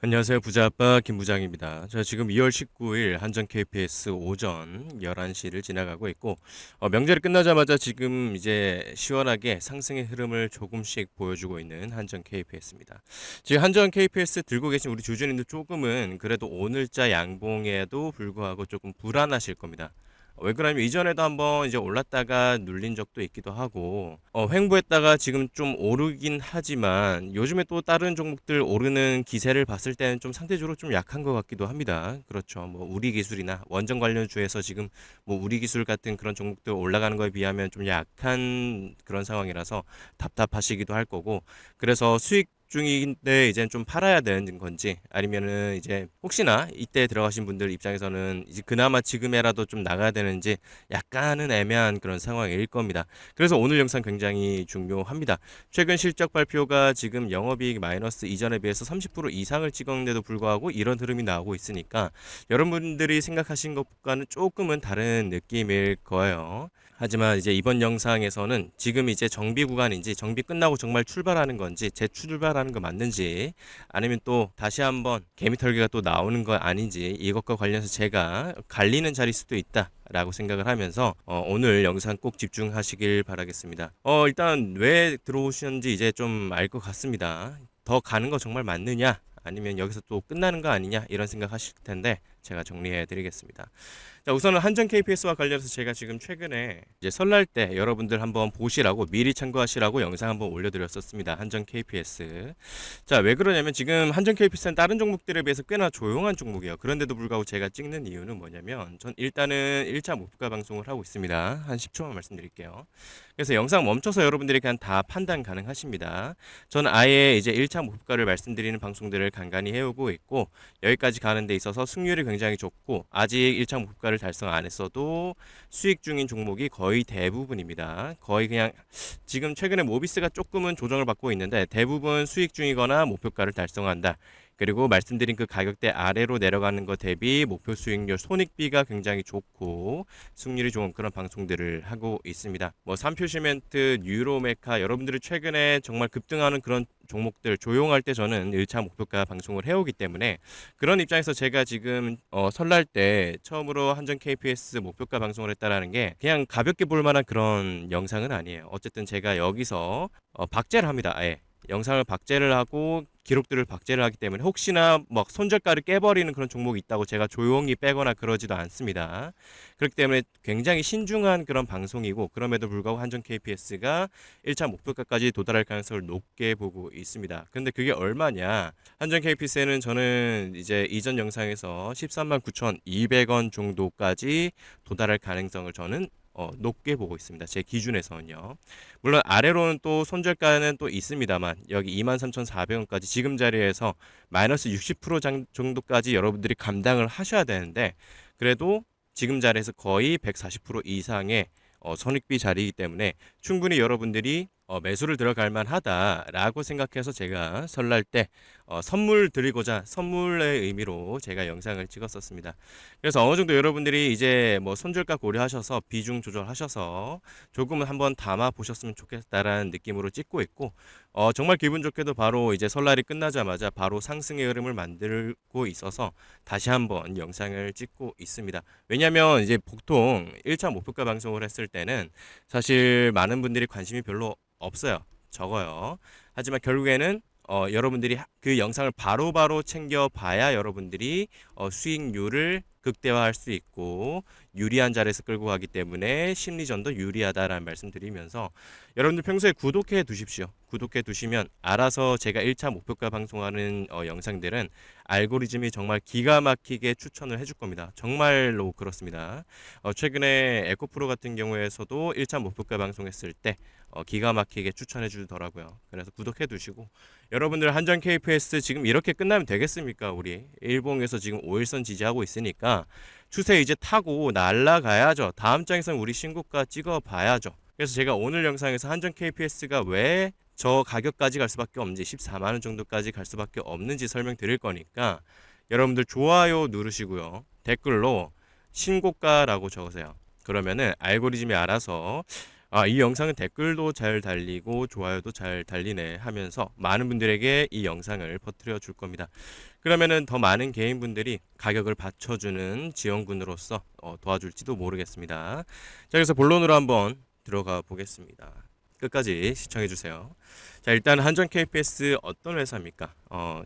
안녕하세요. 부자아빠 김부장입니다. 저 지금 2월 19일 한전 KPS 오전 11시를 지나가고 있고 명절이 끝나자마자 지금 이제 시원하게 상승의 흐름을 조금씩 보여주고 있는 한전 KPS입니다. 지금 한전 KPS 들고 계신 우리 주주님들 조금은 그래도 오늘자 양봉에도 불구하고 조금 불안하실 겁니다. 왜 그러냐면 이전에도 한번 이제 올랐다가 눌린 적도 있기도 하고 횡보했다가 지금 좀 오르긴 하지만 요즘에 또 다른 종목들 오르는 기세를 봤을 때는 좀 상대적으로 좀 약한 것 같기도 합니다. 그렇죠. 뭐 우리 기술이나 원전 관련주에서 지금 뭐 우리 기술 같은 그런 종목들 올라가는 거에 비하면 좀 약한 그런 상황이라서 답답하시기도 할 거고, 그래서 수익 중인데 이제 좀 팔아야 되는 건지, 아니면은 이제 혹시나 이때 들어가신 분들 입장에서는 이제 그나마 지금에라도 좀 나가야 되는지 약간은 애매한 그런 상황일 겁니다. 그래서 오늘 영상 굉장히 중요합니다. 최근 실적 발표가 지금 영업이익 마이너스 이전에 비해서 30% 이상을 찍었는데도 불구하고 이런 흐름이 나오고 있으니까 여러분들이 생각하신 것과는 조금은 다른 느낌일 거예요. 하지만 이제 이번 영상에서는 지금 이제 정비 구간인지, 정비 끝나고 정말 출발하는 건지, 재출발하는 거 맞는지, 아니면 또 다시 한번 개미털기가 또 나오는 거 아닌지, 이것과 관련해서 제가 갈리는 자리일 수도 있다 라고 생각을 하면서 오늘 영상 꼭 집중하시길 바라겠습니다. 일단 왜 들어오셨는지 이제 좀 알 것 같습니다. 더 가는 거 정말 맞느냐, 아니면 여기서 또 끝나는 거 아니냐, 이런 생각 하실 텐데 제가 정리해 드리겠습니다. 자, 우선은 한전 KPS와 관련해서 제가 지금 최근에 이제 설날 때 여러분들 한번 보시라고, 미리 참고하시라고 영상 한번 올려드렸었습니다. 한전 KPS. 자, 왜 그러냐면 지금 한전 KPS는 다른 종목들에 비해서 꽤나 조용한 종목이에요. 그런데도 불구하고 제가 찍는 이유는 뭐냐면, 전 일단은 1차 목표가 방송을 하고 있습니다. 한 10초만 말씀드릴게요. 그래서 영상 멈춰서 여러분들이 그냥 다 판단 가능하십니다. 저는 아예 이제 1차 목표가를 말씀드리는 방송들을 간간히 해오고 있고, 여기까지 가는 데 있어서 승률이 굉장히 좋고, 아직 1차 목표가를 달성 안 했어도 수익 중인 종목이 거의 대부분입니다. 거의 그냥 지금 최근에 모비스가 조금은 조정을 받고 있는데 대부분 수익 중이거나 목표가를 달성한다. 그리고 말씀드린 그 가격대 아래로 내려가는 것 대비 목표 수익률, 손익비가 굉장히 좋고 승률이 좋은 그런 방송들을 하고 있습니다. 뭐 삼표 시멘트, 유로메카, 여러분들이 최근에 정말 급등하는 그런 종목들 조용할 때 저는 1차 목표가 방송을 해오기 때문에, 그런 입장에서 제가 지금 설날 때 처음으로 한전 KPS 목표가 방송을 했다라는 게 그냥 가볍게 볼 만한 그런 영상은 아니에요. 어쨌든 제가 여기서 박제를 합니다. 아예 영상을 박제를 하고 기록들을 박제를 하기 때문에 혹시나 막 손절가를 깨버리는 그런 종목이 있다고 제가 조용히 빼거나 그러지도 않습니다. 그렇기 때문에 굉장히 신중한 그런 방송이고, 그럼에도 불구하고 한전 KPS가 1차 목표가까지 도달할 가능성을 높게 보고 있습니다. 근데 그게 얼마냐? 한전 KPS에는 저는 이제 이전 영상에서 13만 9,200원 정도까지 도달할 가능성을 저는 높게 보고 있습니다. 제 기준에서는요. 물론 아래로는 또 손절가는 또 있습니다만, 여기 23,400원까지 지금 자리에서 마이너스 60% 정도까지 여러분들이 감당을 하셔야 되는데, 그래도 지금 자리에서 거의 140% 이상의 선익비 자리이기 때문에 충분히 여러분들이 매수를 들어갈 만하다라고 생각해서 제가 설날 때 선물 드리고자, 선물의 의미로 제가 영상을 찍었었습니다. 그래서 어느 정도 여러분들이 이제 뭐 손절가 고려하셔서 비중 조절하셔서 조금은 한번 담아 보셨으면 좋겠다라는 느낌으로 찍고 있고, 정말 기분 좋게도 바로 이제 설날이 끝나자마자 바로 상승의 흐름을 만들고 있어서 다시 한번 영상을 찍고 있습니다. 왜냐면 이제 보통 1차 목표가 방송을 했을 때는 사실 많은 분들이 관심이 별로 없어요. 적어요. 하지만 결국에는 여러분들이 그 영상을 바로바로 챙겨봐야 여러분들이 수익률을 극대화할 수 있고 유리한 자리에서 끌고 가기 때문에 심리전도 유리하다라는 말씀 드리면서, 여러분들 평소에 구독해 두십시오. 구독해 두시면 알아서 제가 1차 목표가 방송하는 영상들은 알고리즘이 정말 기가 막히게 추천을 해줄 겁니다. 정말로 그렇습니다. 최근에 에코프로 같은 경우에서도 1차 목표가 방송했을 때 기가 막히게 추천해 주더라고요. 그래서 구독해 두시고, 여러분들 한전 KPS 지금 이렇게 끝나면 되겠습니까? 우리 일봉에서 지금 5일선 지지하고 있으니까 추세 이제 타고 날라가야죠. 다음 장에서는 우리 신고가 찍어 봐야죠. 그래서 제가 오늘 영상에서 한전 KPS가 왜 저 가격까지 갈 수밖에 없는지, 14만원 정도까지 갈 수밖에 없는지 설명드릴 거니까 여러분들 좋아요 누르시고요. 댓글로 신고가라고 적으세요. 그러면은 알고리즘이 알아서 이 영상은 댓글도 잘 달리고 좋아요도 잘 달리네 하면서 많은 분들에게 이 영상을 퍼뜨려 줄 겁니다. 그러면은 더 많은 개인분들이 가격을 받쳐주는 지원군으로서 도와줄지도 모르겠습니다. 자, 그래서 본론으로 한번 들어가 보겠습니다. 끝까지 시청해 주세요. 자, 일단 한전 KPS 어떤 회사입니까?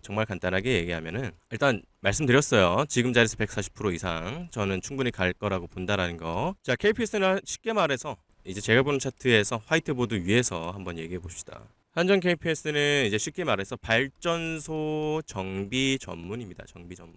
정말 간단하게 얘기하면은 일단 말씀드렸어요. 지금 자리에서 140% 이상 저는 충분히 갈 거라고 본다라는 거. 자, KPS는 쉽게 말해서 이제 제가 보는 차트에서 화이트보드 위에서 한번 얘기해 봅시다. 한전 KPS는 이제 쉽게 말해서 발전소 정비 전문입니다. 정비 전문.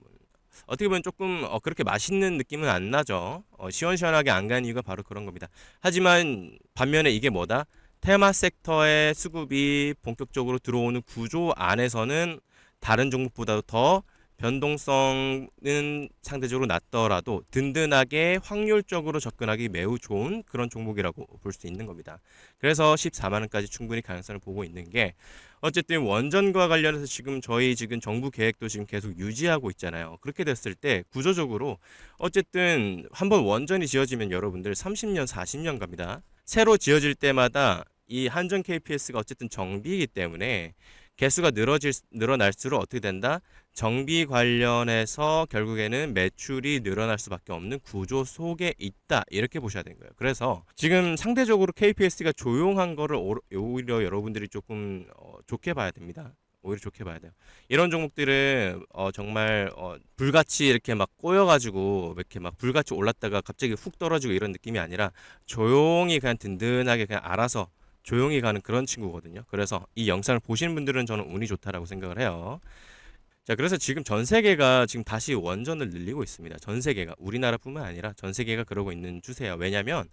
어떻게 보면 조금 그렇게 맛있는 느낌은 안 나죠. 시원시원하게 안 가는 이유가 바로 그런 겁니다. 하지만 반면에 이게 뭐다? 테마 섹터의 수급이 본격적으로 들어오는 구조 안에서는 다른 종목보다도 더 변동성은 상대적으로 낮더라도 든든하게 확률적으로 접근하기 매우 좋은 그런 종목이라고 볼 수 있는 겁니다. 그래서 14만 원까지 충분히 가능성을 보고 있는 게 어쨌든 원전과 관련해서 지금 정부 계획도 지금 계속 유지하고 있잖아요. 그렇게 됐을 때 구조적으로 어쨌든 한번 원전이 지어지면 여러분들 30년, 40년 갑니다. 새로 지어질 때마다 이 한전 KPS가 어쨌든 정비이기 때문에 개수가 늘어날수록 어떻게 된다? 정비 관련해서 결국에는 매출이 늘어날 수밖에 없는 구조 속에 있다. 이렇게 보셔야 되는 거예요. 그래서 지금 상대적으로 KPS가 조용한 거를 오히려 여러분들이 조금 좋게 봐야 됩니다. 오히려 좋게 봐야 돼요. 이런 종목들은 정말 불같이 이렇게 막 꼬여가지고 이렇게 막 불같이 올랐다가 갑자기 훅 떨어지고 이런 느낌이 아니라 조용히 그냥 든든하게 그냥 알아서 조용히 가는 그런 친구거든요. 그래서 이 영상을 보시는 분들은 저는 운이 좋다라고 생각을 해요. 자, 그래서 지금 전 세계가 지금 다시 원전을 늘리고 있습니다. 전 세계가 우리나라뿐만 아니라 전 세계가 그러고 있는 추세예요. 왜냐하면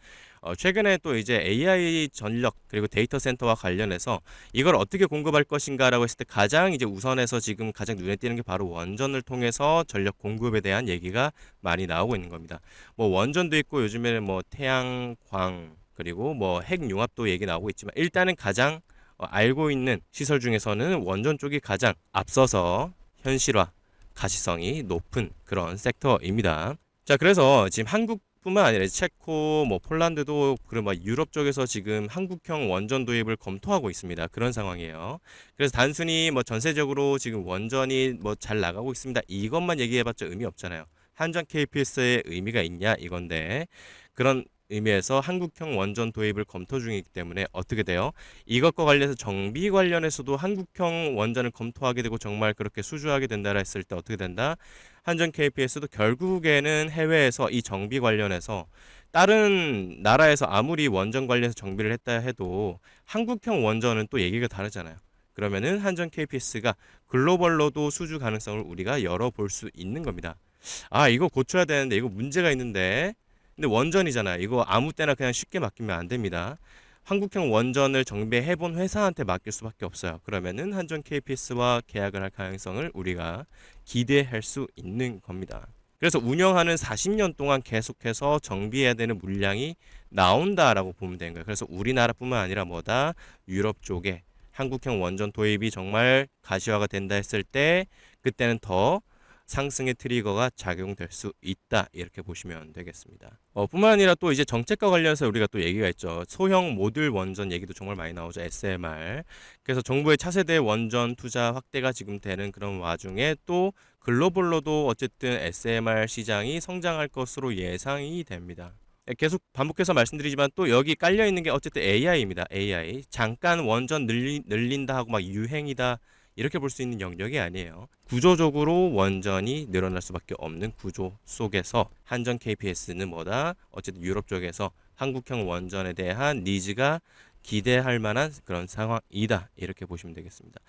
최근에 또 이제 AI 전력 그리고 데이터 센터와 관련해서 이걸 어떻게 공급할 것인가라고 했을 때 가장 이제 우선해서 지금 가장 눈에 띄는 게 바로 원전을 통해서 전력 공급에 대한 얘기가 많이 나오고 있는 겁니다. 뭐 원전도 있고 요즘에는 뭐 태양광 그리고 뭐 핵융합도 얘기 나오고 있지만 일단은 가장 알고 있는 시설 중에서는 원전 쪽이 가장 앞서서 현실화 가시성이 높은 그런 섹터입니다. 자, 그래서 지금 한국뿐만 아니라 체코, 뭐 폴란드도 그리고 막 유럽 쪽에서 지금 한국형 원전 도입을 검토하고 있습니다. 그런 상황이에요. 그래서 단순히 뭐 전세적으로 지금 원전이 뭐 잘 나가고 있습니다. 이것만 얘기해봤자 의미 없잖아요. 한전 KPS의 의미가 있냐 이건데 그런 의미에서 한국형 원전 도입을 검토 중이기 때문에 어떻게 돼요? 이것과 관련해서 정비 관련해서도 한국형 원전을 검토하게 되고 정말 그렇게 수주하게 된다라 했을 때 어떻게 된다? 한전 KPS도 결국에는 해외에서 이 정비 관련해서 다른 나라에서 아무리 원전 관련해서 정비를 했다 해도 한국형 원전은 또 얘기가 다르잖아요. 그러면은 한전 KPS가 글로벌로도 수주 가능성을 우리가 열어볼 수 있는 겁니다. 이거 고쳐야 되는데 이거 문제가 있는데 근데 원전이잖아요. 이거 아무 때나 그냥 쉽게 맡기면 안 됩니다. 한국형 원전을 정비해본 회사한테 맡길 수밖에 없어요. 그러면은 한전 KPS와 계약을 할 가능성을 우리가 기대할 수 있는 겁니다. 그래서 운영하는 40년 동안 계속해서 정비해야 되는 물량이 나온다라고 보면 되는 거예요. 그래서 우리나라뿐만 아니라 뭐다 유럽 쪽에 한국형 원전 도입이 정말 가시화가 된다 했을 때 그때는 더 상승의 트리거가 작용될 수 있다 이렇게 보시면 되겠습니다. 뿐만 아니라 또 이제 정책과 관련해서 우리가 또 얘기가 있죠. 소형 모듈 원전 얘기도 정말 많이 나오죠. SMR. 그래서 정부의 차세대 원전 투자 확대가 지금 되는 그런 와중에 또 글로벌로도 어쨌든 SMR 시장이 성장할 것으로 예상이 됩니다. 계속 반복해서 말씀드리지만 또 여기 깔려 있는 게 어쨌든 AI입니다. AI. 잠깐 원전 늘린다 하고 막 유행이다. 이렇게 볼 수 있는 영역이 아니에요. 구조적으로 원전이 늘어날 수밖에 없는 구조 속에서 한전 KPS는 뭐다? 어쨌든 유럽 쪽에서 한국형 원전에 대한 니즈가 기대할 만한 그런 상황이다. 이렇게 보시면 되겠습니다.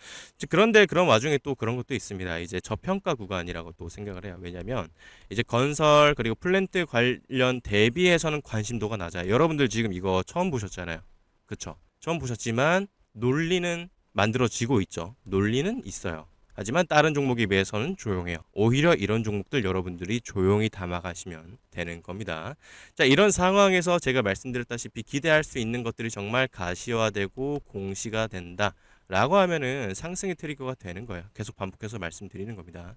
그런데 그런 와중에 또 그런 것도 있습니다. 이제 저평가 구간이라고 또 생각을 해요. 왜냐면 이제 건설 그리고 플랜트 관련 대비해서는 관심도가 낮아요. 여러분들 지금 이거 처음 보셨잖아요. 그쵸? 처음 보셨지만 논리는 만들어지고 있죠. 논리는 있어요. 하지만 다른 종목에 비해서는 조용해요. 오히려 이런 종목들 여러분들이 조용히 담아가시면 되는 겁니다. 자, 이런 상황에서 제가 말씀드렸다시피 기대할 수 있는 것들이 정말 가시화되고 공시가 된다 라고 하면은 상승의 트리거가 되는 거예요. 계속 반복해서 말씀드리는 겁니다.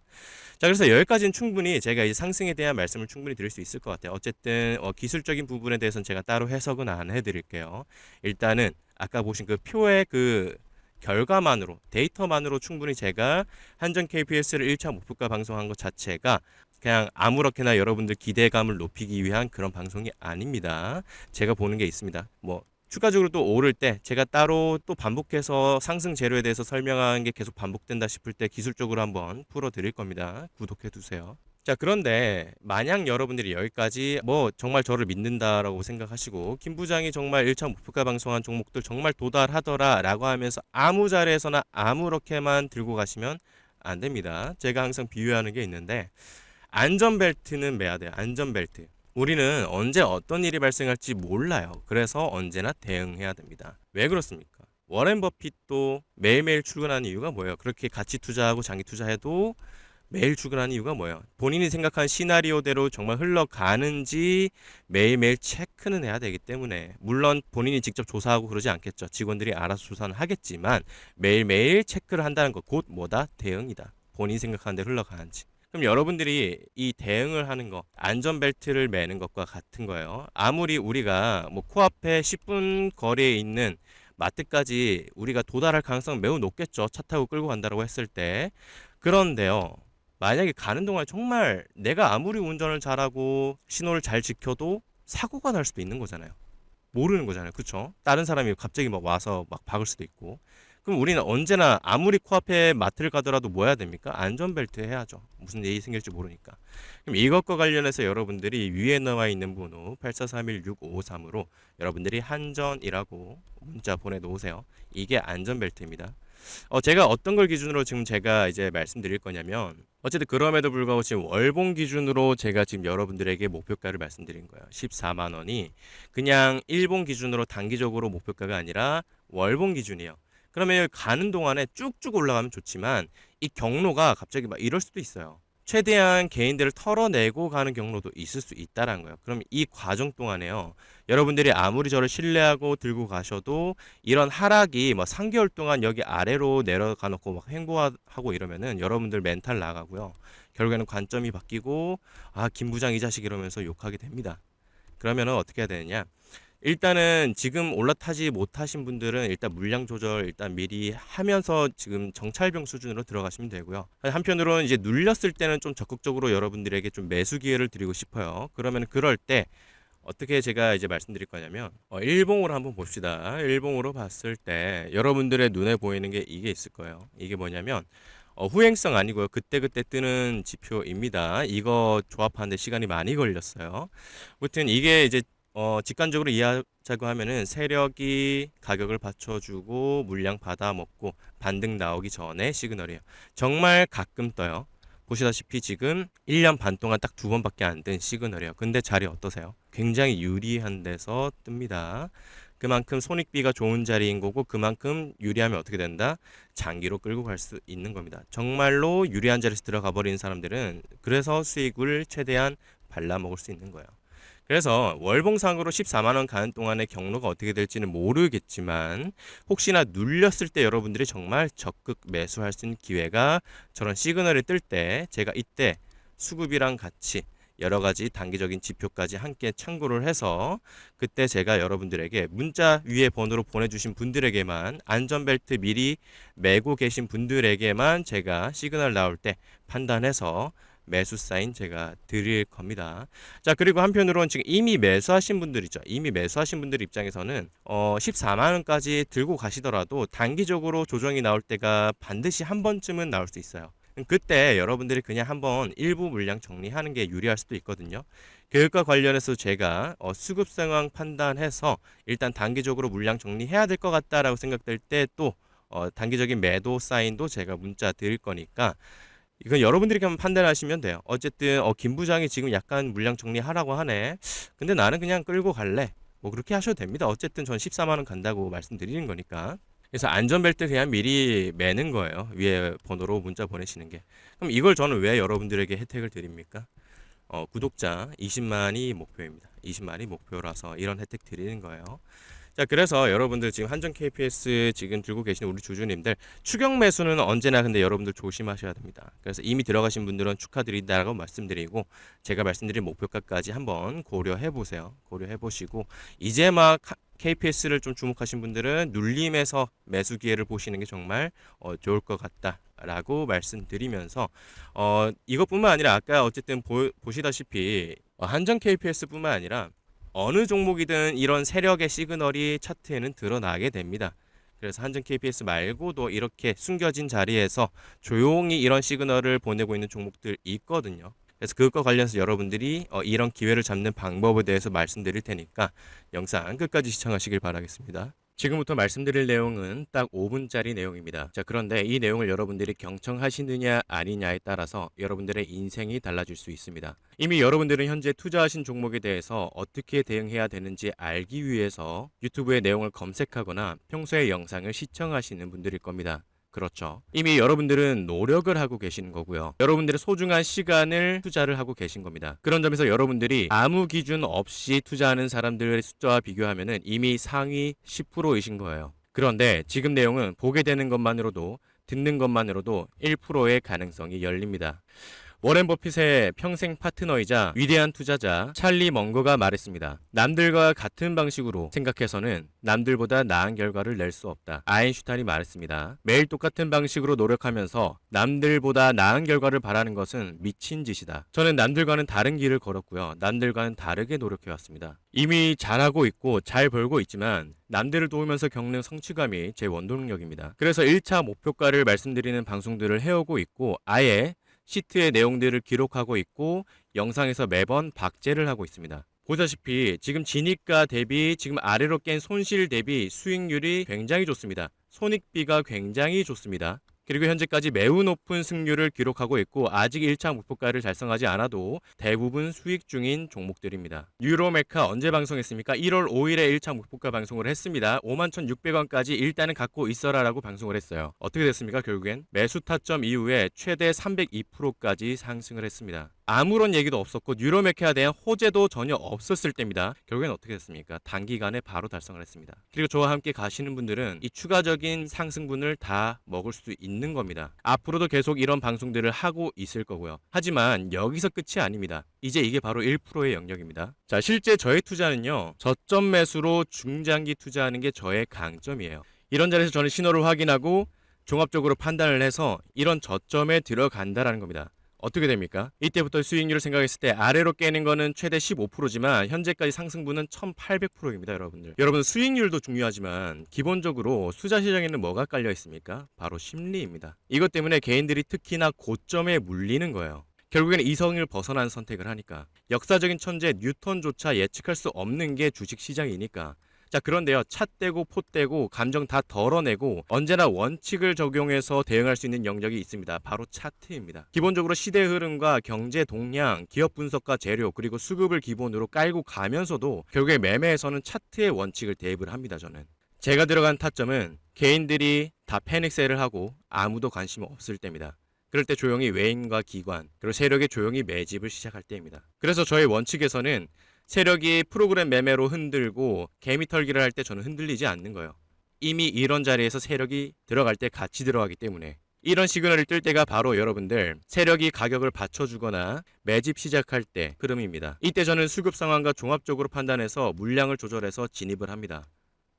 자, 그래서 여기까지는 충분히 제가 이 상승에 대한 말씀을 충분히 드릴 수 있을 것 같아요. 어쨌든 기술적인 부분에 대해서는 제가 따로 해석은 안 해드릴게요. 일단은 아까 보신 그 표의 그 결과만으로, 데이터만으로 충분히 제가 한전 KPS를 1차 목표가 방송한 것 자체가 그냥 아무렇게나 여러분들 기대감을 높이기 위한 그런 방송이 아닙니다. 제가 보는 게 있습니다. 뭐 추가적으로 또 오를 때 제가 따로 또 반복해서 상승 재료에 대해서 설명하는 게 계속 반복된다 싶을 때 기술적으로 한번 풀어 드릴 겁니다. 구독해 두세요. 자, 그런데 만약 여러분들이 여기까지 뭐 정말 저를 믿는다라고 생각하시고 김 부장이 정말 1차 목표가 방송한 종목들 정말 도달하더라 라고 하면서 아무 자리에서나 아무렇게만 들고 가시면 안 됩니다. 제가 항상 비유하는 게 있는데 안전벨트는 매야 돼요. 안전벨트. 우리는 언제 어떤 일이 발생할지 몰라요. 그래서 언제나 대응해야 됩니다. 왜 그렇습니까? 워렌 버핏도 매일매일 출근하는 이유가 뭐예요? 그렇게 가치 투자하고 장기 투자해도 매일 출근하는 이유가 뭐예요? 본인이 생각한 시나리오대로 정말 흘러가는지 매일매일 체크는 해야 되기 때문에, 물론 본인이 직접 조사하고 그러지 않겠죠. 직원들이 알아서 조사는 하겠지만 매일매일 체크를 한다는 것, 곧 뭐다? 대응이다. 본인이 생각하는 대로 흘러가는지. 그럼 여러분들이 이 대응을 하는 거, 안전벨트를 매는 것과 같은 거예요. 아무리 우리가 뭐 코앞에 10분 거리에 있는 마트까지 우리가 도달할 가능성은 매우 높겠죠. 차 타고 끌고 간다고 했을 때. 그런데요, 만약에 가는 동안 정말 내가 아무리 운전을 잘하고 신호를 잘 지켜도 사고가 날 수도 있는 거잖아요. 모르는 거잖아요. 그쵸? 다른 사람이 갑자기 막 와서 막 박을 수도 있고. 그럼 우리는 언제나 아무리 코앞에 마트를 가더라도 뭐 해야 됩니까? 안전벨트 해야죠. 무슨 일이 생길지 모르니까. 그럼 이것과 관련해서 여러분들이 위에 나와 있는 번호 84316553으로 여러분들이 한전이라고 문자 보내놓으세요. 이게 안전벨트입니다. 제가 어떤 걸 기준으로 지금 제가 이제 말씀드릴 거냐면, 어쨌든 그럼에도 불구하고 지금 월봉 기준으로 제가 지금 여러분들에게 목표가를 말씀드린 거예요. 14만 원이 그냥 일봉 기준으로 단기적으로 목표가가 아니라 월봉 기준이에요. 그러면 가는 동안에 쭉쭉 올라가면 좋지만 이 경로가 갑자기 막 이럴 수도 있어요. 최대한 개인들을 털어내고 가는 경로도 있을 수 있다는 거예요. 그럼 이 과정 동안에요, 여러분들이 아무리 저를 신뢰하고 들고 가셔도 이런 하락이 뭐 3개월 동안 여기 아래로 내려가 놓고 막 횡보하고 이러면은 여러분들 멘탈 나가고요. 결국에는 관점이 바뀌고 김 부장 이 자식 이러면서 욕하게 됩니다. 그러면은 어떻게 해야 되느냐? 일단은 지금 올라타지 못하신 분들은 일단 물량 조절 일단 미리 하면서 지금 정찰병 수준으로 들어가시면 되고요. 한편으로는 이제 눌렸을 때는 좀 적극적으로 여러분들에게 좀 매수 기회를 드리고 싶어요. 그러면 그럴 때 어떻게 제가 이제 말씀드릴 거냐면, 일봉으로 한번 봅시다. 일봉으로 봤을 때 여러분들의 눈에 보이는 게 이게 있을 거예요. 이게 뭐냐면 후행성 아니고요. 그때그때 뜨는 지표입니다. 이거 조합하는데 시간이 많이 걸렸어요. 아무튼 이게 이제 직관적으로 이해하자고 하면은 세력이 가격을 받쳐주고 물량 받아먹고 반등 나오기 전에 시그널이에요. 정말 가끔 떠요. 보시다시피 지금 1년 반 동안 딱 2번밖에 안 뜬 시그널이에요. 근데 자리 어떠세요? 굉장히 유리한 데서 뜹니다. 그만큼 손익비가 좋은 자리인 거고, 그만큼 유리하면 어떻게 된다? 장기로 끌고 갈 수 있는 겁니다. 정말로 유리한 자리에서 들어가 버리는 사람들은 그래서 수익을 최대한 발라먹을 수 있는 거예요. 그래서 월봉상으로 14만 원 가는 동안의 경로가 어떻게 될지는 모르겠지만, 혹시나 눌렸을 때 여러분들이 정말 적극 매수할 수 있는 기회가 저런 시그널이 뜰 때, 제가 이때 수급이랑 같이 여러 가지 단기적인 지표까지 함께 참고를 해서 그때 제가 여러분들에게 문자 위에 번호로 보내주신 분들에게만, 안전벨트 미리 매고 계신 분들에게만 제가 시그널 나올 때 판단해서 매수 사인 제가 드릴 겁니다. 자, 그리고 한편으로는 지금 이미 매수하신 분들 있죠. 이미 매수하신 분들 입장에서는 14만 원까지 들고 가시더라도 단기적으로 조정이 나올 때가 반드시 한 번쯤은 나올 수 있어요. 그때 여러분들이 그냥 한번 일부 물량 정리하는 게 유리할 수도 있거든요. 그것과 관련해서 제가 수급 상황 판단해서 일단 단기적으로 물량 정리해야 될 것 같다라고 생각될 때 또 단기적인 매도 사인도 제가 문자 드릴 거니까 이건 여러분들이 한번 판단하시면 돼요. 어쨌든 김 부장이 지금 약간 물량 정리하라고 하네. 근데 나는 그냥 끌고 갈래. 뭐 그렇게 하셔도 됩니다. 어쨌든 전 14만 원 간다고 말씀드리는 거니까. 그래서 안전벨트 그냥 미리 매는 거예요. 위에 번호로 문자 보내시는 게. 그럼 이걸 저는 왜 여러분들에게 혜택을 드립니까? 구독자 20만이 목표입니다. 20만이 목표라서 이런 혜택 드리는 거예요. 자, 그래서 여러분들 지금 한전 KPS 지금 들고 계시는 우리 주주님들 추격 매수는 언제나 근데 여러분들 조심하셔야 됩니다. 그래서 이미 들어가신 분들은 축하드린다라고 말씀드리고 제가 말씀드린 목표가까지 한번 고려해 보세요. 고려해 보시고 이제 막 KPS를 좀 주목하신 분들은 눌림에서 매수 기회를 보시는 게 정말 좋을 것 같다라고 말씀드리면서 이것뿐만 아니라 아까 어쨌든 보시다시피 한전 KPS뿐만 아니라 어느 종목이든 이런 세력의 시그널이 차트에는 드러나게 됩니다. 그래서 한전 KPS 말고도 이렇게 숨겨진 자리에서 조용히 이런 시그널을 보내고 있는 종목들 있거든요. 그래서 그것과 관련해서 여러분들이 이런 기회를 잡는 방법에 대해서 말씀드릴 테니까 영상 끝까지 시청하시길 바라겠습니다. 지금부터 말씀드릴 내용은 딱 5분짜리 내용입니다. 자, 그런데 이 내용을 여러분들이 경청하시느냐 아니냐에 따라서 여러분들의 인생이 달라질 수 있습니다. 이미 여러분들은 현재 투자하신 종목에 대해서 어떻게 대응해야 되는지 알기 위해서 유튜브의 내용을 검색하거나 평소에 영상을 시청하시는 분들일 겁니다. 그렇죠. 이미 여러분들은 노력을 하고 계시는 거고요. 여러분들의 소중한 시간을 투자를 하고 계신 겁니다. 그런 점에서 여러분들이 아무 기준 없이 투자하는 사람들의 숫자와 비교하면 이미 상위 10%이신 거예요. 그런데 지금 내용은 보게 되는 것만으로도 듣는 것만으로도 1%의 가능성이 열립니다. 워렌 버핏의 평생 파트너이자 위대한 투자자 찰리 멍거가 말했습니다. 남들과 같은 방식으로 생각해서는 남들보다 나은 결과를 낼 수 없다. 아인슈타인이 말했습니다. 매일 똑같은 방식으로 노력하면서 남들보다 나은 결과를 바라는 것은 미친 짓이다. 저는 남들과는 다른 길을 걸었고요. 남들과는 다르게 노력해왔습니다. 이미 잘하고 있고 잘 벌고 있지만 남들을 도우면서 겪는 성취감이 제 원동력입니다. 그래서 1차 목표가를 말씀드리는 방송들을 해오고 있고 아예 시트의 내용들을 기록하고 있고 영상에서 매번 박제를 하고 있습니다. 보다시피 지금 진입가 대비 지금 아래로 깬 손실 대비 수익률이 굉장히 좋습니다. 손익비가 굉장히 좋습니다. 그리고 현재까지 매우 높은 승률을 기록하고 있고 아직 1차 목표가를 달성하지 않아도 대부분 수익 중인 종목들입니다. 유로메카 언제 방송했습니까? 1월 5일에 1차 목표가 방송을 했습니다. 51,600원까지 일단은 갖고 있어라 라고 방송을 했어요. 어떻게 됐습니까? 결국엔 매수 타점 이후에 최대 302%까지 상승을 했습니다. 아무런 얘기도 없었고 유로메카에 대한 호재도 전혀 없었을 때입니다. 결국엔 어떻게 됐습니까? 단기간에 바로 달성을 했습니다. 그리고 저와 함께 가시는 분들은 이 추가적인 상승분을 다 먹을 수 있는 겁니다. 앞으로도 계속 이런 방송들을 하고 있을 거고요. 하지만 여기서 끝이 아닙니다. 이제 이게 바로 1%의 영역입니다. 자, 실제 저의 투자는요. 저점 매수로 중장기 투자하는 게 저의 강점이에요. 이런 자리에서 저는 신호를 확인하고 종합적으로 판단을 해서 이런 저점에 들어간다라는 겁니다. 어떻게 됩니까? 이때부터 수익률을 생각했을 때 아래로 깨는 거는 최대 15%지만 현재까지 상승분은 1800%입니다, 여러분들. 여러분 수익률도 중요하지만 기본적으로 투자 시장에는 뭐가 깔려 있습니까? 바로 심리입니다. 이것 때문에 개인들이 특히나 고점에 물리는 거예요. 결국에는 이성을 벗어난 선택을 하니까. 역사적인 천재 뉴턴조차 예측할 수 없는 게 주식시장이니까. 자, 그런데요. 차 떼고 포 떼고 감정 다 덜어내고 언제나 원칙을 적용해서 대응할 수 있는 영역이 있습니다. 바로 차트입니다. 기본적으로 시대 흐름과 경제 동향, 기업 분석과 재료 그리고 수급을 기본으로 깔고 가면서도 결국에 매매에서는 차트의 원칙을 대입을 합니다. 저는. 제가 들어간 타점은 개인들이 다 패닉셀을 하고 아무도 관심 없을 때입니다. 그럴 때 조용히 외인과 기관 그리고 세력이 조용히 매집을 시작할 때입니다. 그래서 저의 원칙에서는 세력이 프로그램 매매로 흔들고 개미 털기를 할 때 저는 흔들리지 않는 거예요. 이미 이런 자리에서 세력이 들어갈 때 같이 들어가기 때문에 이런 시그널이 뜰 때가 바로 여러분들 세력이 가격을 받쳐주거나 매집 시작할 때 흐름입니다. 이때 저는 수급 상황과 종합적으로 판단해서 물량을 조절해서 진입을 합니다.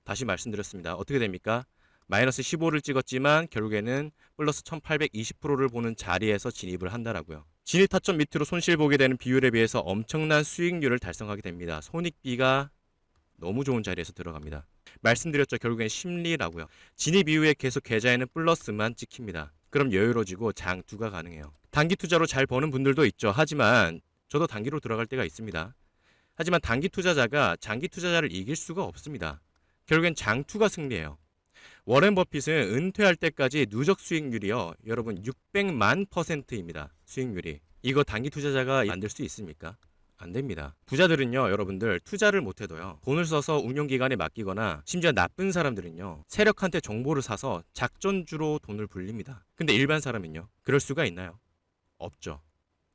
다시 말씀드렸습니다. 어떻게 됩니까? 마이너스 15를 찍었지만 결국에는 플러스 1820%를 보는 자리에서 진입을 한다라고요. 진입 타점 밑으로 손실 보게 되는 비율에 비해서 엄청난 수익률을 달성하게 됩니다. 손익비가 너무 좋은 자리에서 들어갑니다. 말씀드렸죠. 결국엔 심리라고요. 진입 이후에 계속 계좌에는 플러스만 찍힙니다. 그럼 여유로워지고 장투가 가능해요. 단기 투자로 잘 버는 분들도 있죠. 하지만 저도 단기로 들어갈 때가 있습니다. 하지만 단기 투자자가 장기 투자자를 이길 수가 없습니다. 결국엔 장투가 승리해요. 워렌 버핏은 은퇴할 때까지 누적 수익률이요. 여러분 600만 %입니다. 수익률이. 이거 단기 투자자가 만들 수 있습니까? 안 됩니다. 부자들은요, 여러분들 투자를 못해도요, 돈을 써서 운용기관에 맡기거나 심지어 나쁜 사람들은요, 세력한테 정보를 사서 작전주로 돈을 불립니다. 근데 일반 사람은요, 그럴 수가 있나요? 없죠.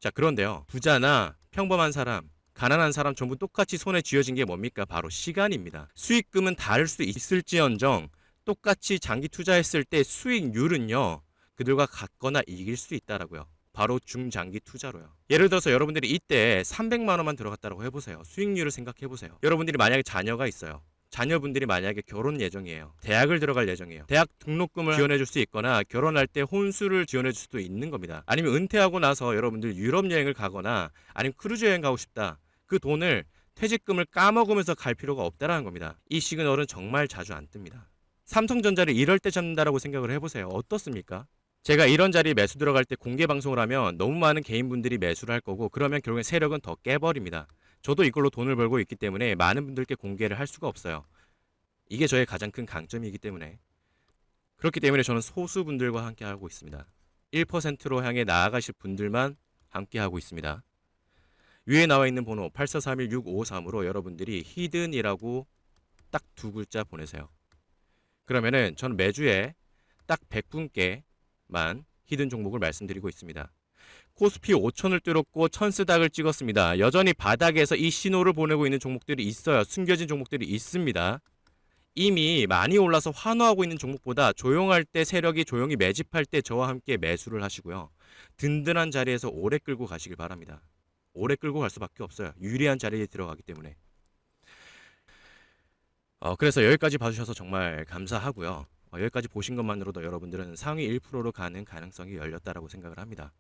자, 그런데요, 부자나 평범한 사람, 가난한 사람 전부 똑같이 손에 쥐어진 게 뭡니까? 바로 시간입니다. 수익금은 다를 수 있을지언정 똑같이 장기 투자했을 때 수익률은요, 그들과 같거나 이길 수 있다라고요. 바로 중장기 투자로요. 예를 들어서 여러분들이 이때 300만 원만 들어갔다고 해보세요. 수익률을 생각해 보세요. 여러분들이 만약에 자녀가 있어요. 자녀분들이 만약에 결혼 예정이에요. 대학을 들어갈 예정이에요. 대학 등록금을 지원해 줄 수 있거나 결혼할 때 혼수를 지원해 줄 수도 있는 겁니다. 아니면 은퇴하고 나서 여러분들 유럽 여행을 가거나 아니면 크루즈 여행 가고 싶다. 그 돈을 퇴직금을 까먹으면서 갈 필요가 없다라는 겁니다. 이 시그널은 정말 자주 안 뜹니다. 삼성전자를 이럴 때 잡는다라고 생각을 해보세요. 어떻습니까? 제가 이런 자리에 매수 들어갈 때 공개 방송을 하면 너무 많은 개인분들이 매수를 할 거고 그러면 결국엔 세력은 더 깨버립니다. 저도 이걸로 돈을 벌고 있기 때문에 많은 분들께 공개를 할 수가 없어요. 이게 저의 가장 큰 강점이기 때문에. 그렇기 때문에 저는 소수분들과 함께 하고 있습니다. 1%로 향해 나아가실 분들만 함께 하고 있습니다. 위에 나와 있는 번호 84316553으로 여러분들이 히든이라고 딱 두 글자 보내세요. 그러면은 저는 매주에 딱 100분께만 히든 종목을 말씀드리고 있습니다. 코스피 5천을 뚫었고 천스닥을 찍었습니다. 여전히 바닥에서 이 신호를 보내고 있는 종목들이 있어요. 숨겨진 종목들이 있습니다. 이미 많이 올라서 환호하고 있는 종목보다 조용할 때 세력이 조용히 매집할 때 저와 함께 매수를 하시고요. 든든한 자리에서 오래 끌고 가시길 바랍니다. 오래 끌고 갈 수밖에 없어요. 유리한 자리에 들어가기 때문에. 그래서 여기까지 봐주셔서 정말 감사하고요. 여기까지 보신 것만으로도 여러분들은 상위 1%로 가는 가능성이 열렸다라고 생각을 합니다.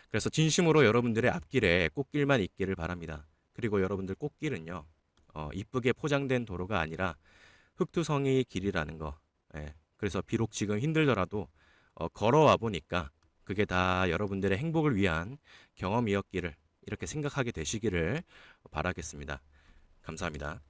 그래서 진심으로 여러분들의 앞길에 꽃길만 있기를 바랍니다. 그리고 여러분들 꽃길은요, 이쁘게 포장된 도로가 아니라 흙투성이 길이라는 거. 예, 그래서 비록 지금 힘들더라도 걸어와 보니까 그게 다 여러분들의 행복을 위한 경험이었기를 이렇게 생각하게 되시기를 바라겠습니다. 감사합니다.